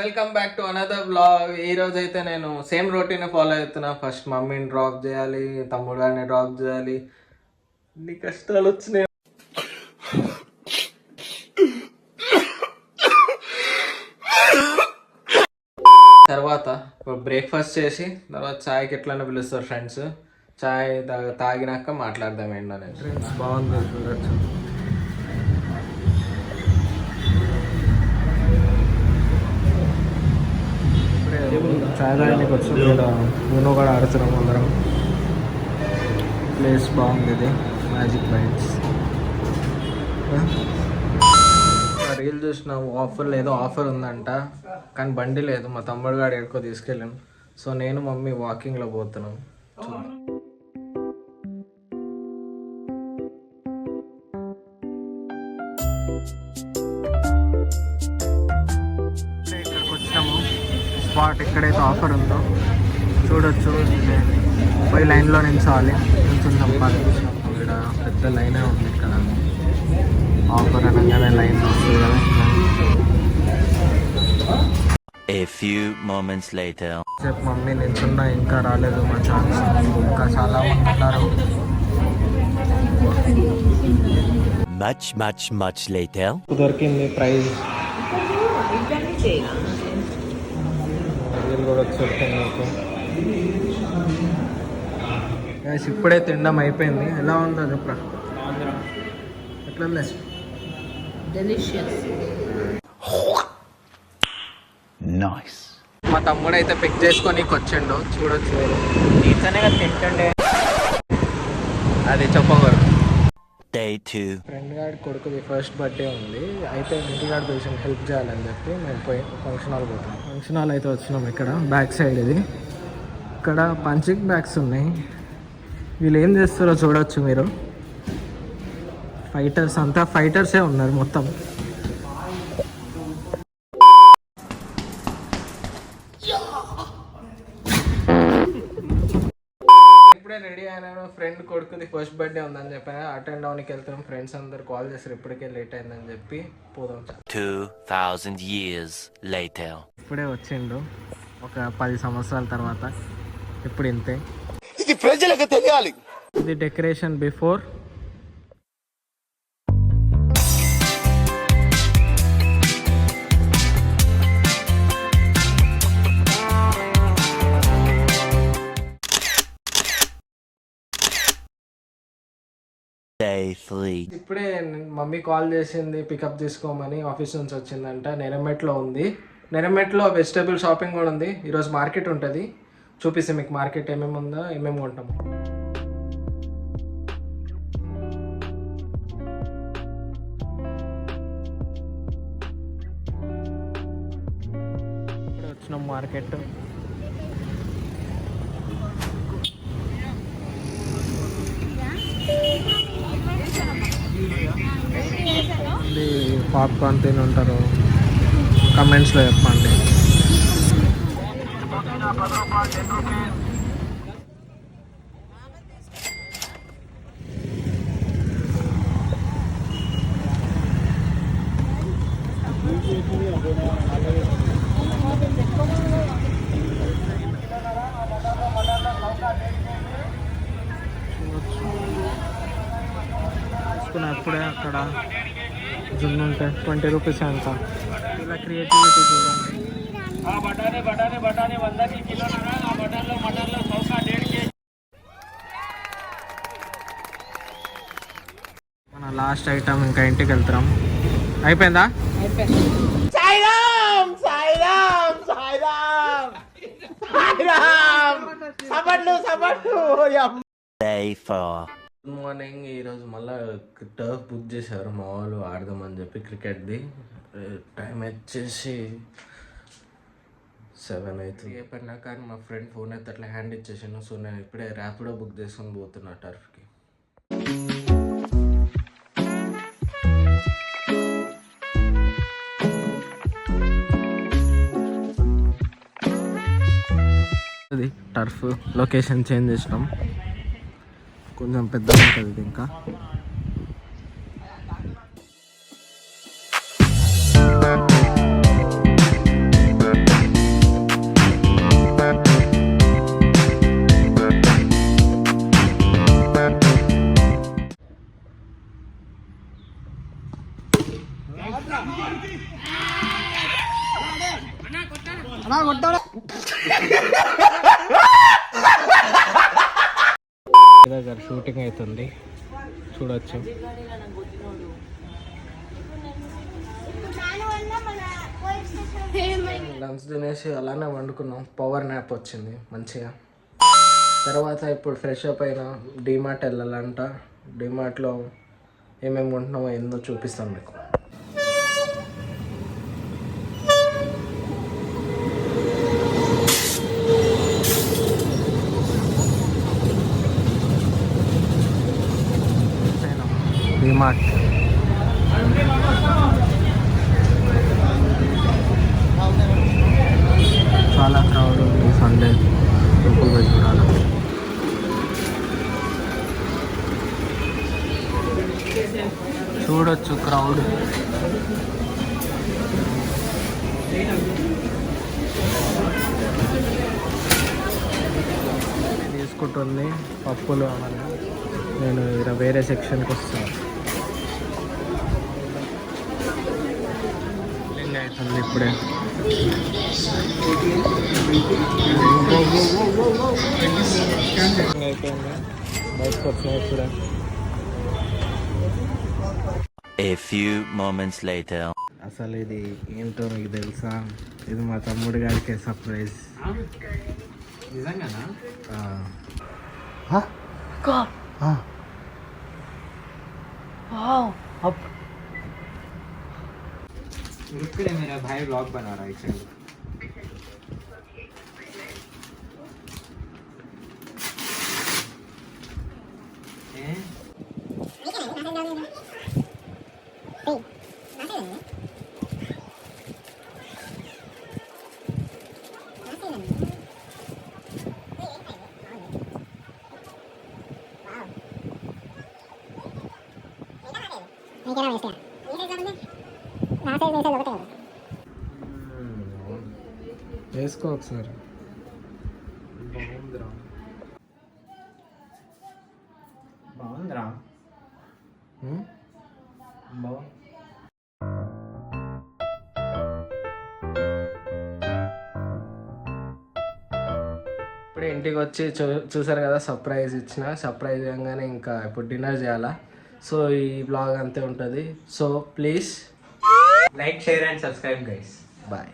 Welcome back to another blog. ఈ రోజు అయితే నేను సేమ్ రొటీన్ ఫాలో అవుతున్నా. ఫస్ట్ మమ్మీని డ్రాప్ చేయాలి, తమ్ముడు గారిని డ్రాప్ చేయాలి. ఇన్ని కష్టాలు వచ్చినాయి. తర్వాత బ్రేక్ఫాస్ట్ చేసి తర్వాత చాయ్కి ఎట్లనే పిలుస్తారు ఫ్రెండ్స్. చాయ్ తాగినాక మాట్లాడదాం ఏంటనే. బాగుంది చూడొచ్చు. చాయ్ తాగడానికి వచ్చి ఇక్కడ ఊనో కూడా ఆడుతున్నాం అందరం. ప్లేస్ బాగుంది, ఇది మ్యాజిక్ బైట్స్. రీల్ చూసినాము, ఆఫర్లో ఏదో ఆఫర్ ఉందంట, కానీ బండి లేదు. మా తమ్ముడు గారు ఎక్కడికో తీసుకెళ్ళాను. సో నేను మమ్మీ వాకింగ్లో పోతున్నాం. ఇక్కడికి వచ్చినాము. స్పాట్ ఎక్కడైతే ఆఫర్ ఉందో చూడొచ్చు. పోయి లైన్లో నిల్చోవాలి. కొంచెం సంపాదించాం. ఇక్కడ పెద్ద లైనే ఉంది. ఇక్కడ ఆఫర్ అనగానే లైన్ వస్తుంది కదా. A few moments later. చెప్పు మమ్మీ నిల్చున్నా, ఇంకా రాలేదు మా ఛాన్స్. ఇంకా చాలా మంది ఉన్నారు. Much later. దొరికింది ప్రైజ్ కూడా వచ్చేస్తుంది మీకు. ఇప్పుడే తినడం అయిపోయింది. ఎలా ఉందో చెప్పరా? ఎట్లా Nice. మా తమ్ముడు అయితే పిక్ చేసుకొని వచ్చిండు. చూడొచ్చు, నీతోనే తింటుండే. అది చెప్పకూడదు. Day 2. ఫ్రెండ్ గారి కొడుకుది ఫస్ట్ బర్త్డే ఉంది. అయితే ఇంటికాడ పేషెంట్ హెల్ప్ చేయాలని చెప్పి మేము పోయి ఫంక్షన్ హాల్ పోతాం. ఫంక్షన్ హాల్ అయితే వచ్చినాం. ఇక్కడ బ్యాక్ సైడ్ ఇది. ఇక్కడ పంచింగ్ బ్యాగ్స్ ఉన్నాయి. వీళ్ళు ఏం చేస్తారో చూడొచ్చు మీరు. ఫైటర్స్ అంతా ఫైటర్సే ఉన్నారు మొత్తం. ఇప్పుడే రెడీ అయినాను. ఫ్రెండ్ కొడుకుది ఫస్ట్ బర్త్డే ఉందని చెప్పాను. అటెండ్ అవనికి వెళ్తాం. ఫ్రెండ్స్ అందరు కాల్ చేస్తారు ఇప్పటికే లేట్ అయిందని చెప్పి పోదాం. 2000 years later. ఇప్పుడే వచ్చిండు ఒక 10 సంవత్సరాల తర్వాత. ఇప్పుడు ఇంతే. ఇది ప్రజలకు తెలియాలి. ఇది డెకరేషన్ బిఫోర్. Day 3. ఇప్పుడే మమ్మీ కాల్ చేసింది పికప్ తీసుకోమని. ఆఫీస్ నుంచి వచ్చిందంట. నెరమెట్లో ఉంది. నెరమెట్లో వెజిటేబుల్ షాపింగ్ కూడా ఉంది. ఈరోజు మార్కెట్ ఉంటుంది. చూపిస్తే మీకు మార్కెట్ ఏమేమి ఉందో, ఏమేమి కొంటాము. ఇప్పుడు వచ్చినాం మార్కెట్. పాప్కార్న్ తిని ఉంటారు. కమెంట్స్లో చెప్పండి. అప్పుడే అక్కడ జున్ను ఉంటాయి 20 రూపీస్ అంత. ఇలా క్రియేటివిటీ చూడండి. మన లాస్ట్ ఐటమ్. ఇంకా ఇంటికి వెళ్తాం. అయిపోయిందా? Day 4. Good morning. ఈరోజు మళ్ళీ టర్ఫ్ బుక్ చేశారు మా వాళ్ళు ఆడదామని చెప్పి క్రికెట్ది. టైం వచ్చేసి 7 అవుతుంది. అయిపోయినా కానీ మా ఫ్రెండ్ ఫోన్ అయితే అట్లా హ్యాండ్ ఇచ్చేసాను. సో నేను ఇప్పుడే ర్యాపిడో బుక్ చేసుకొని పోతున్నా టర్ఫ్కి. అది టర్ఫ్ లొకేషన్ చేంజ్ చేసినాం. కొంచెం పెద్దగా ఉంటుంది ఇంకా. దగ్గర షూటింగ్ అవుతుంది చూడొచ్చు. లంచ్ తినేసి అలానే వండుకున్నాం. పవర్ న్యాప్ వచ్చింది మంచిగా. తర్వాత ఇప్పుడు ఫ్రెష్ అప్ అయినా డీమార్ట్ వెళ్ళాలంట. డీమార్ట్లో ఏమేమి కొంటున్నామో ఏందో చూపిస్తాను మీకు. డీమార్ట్ చాలా క్రౌడ్ ఉంది సండే. లోపల పోయి చూడాలి. చూడొచ్చు క్రౌడ్. తీసుకుంటుంది పప్పులు అవన్నీ. నేను ఇక్కడ వేరే సెక్షన్కి వస్తాను. అవుతుంది ఇప్పుడే. అయిపోయింది బయటకు వచ్చినా ఇప్పుడే. A few moments later. అసలు ఇది ఏంటో మీకు తెలుసా? ఇది మా తమ్ముడు గారికి సర్ప్రైజ్. నిజంగానా? ग्रुप के लिए मेरा भाई व्लॉग बना रहा है चैनल. వేసుకో ఒకసారి. బాగుందిరా బాగుందిరా బాగు. ఇప్పుడు ఇంటికి వచ్చి చూసారు కదా, సర్ప్రైజ్ ఇచ్చిన. సర్ప్రైజ్ ఇవ్వగానే ఇంకా ఇప్పుడు డిన్నర్ చేయాలా. సో ఈ బ్లాగ్ అంతే ఉంటుంది. So please like, share and subscribe guys. Bye.